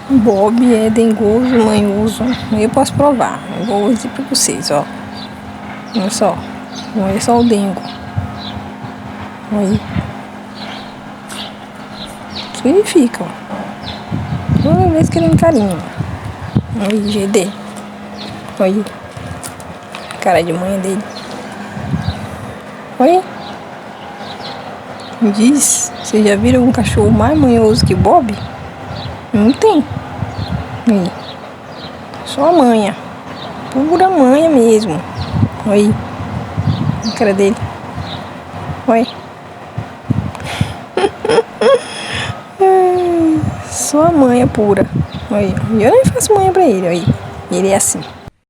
Bob é dengoso, manhoso. Eu posso provar. Eu vou dizer pra vocês, ó. Olha só. Olha só o dengo. Aí. Isso ele fica, ó. Toda vez querendo carinho. Aí, GD. Olha. Cara de manha dele. Olha. Me diz, vocês já viram um cachorro mais manhoso que Bob? Não tem. Aí. Só a manha. Pura manha mesmo. Aí. A cara dele. Olha. Só a manha pura. Olha. Eu nem faço manha pra ele. Olha. Ele é assim.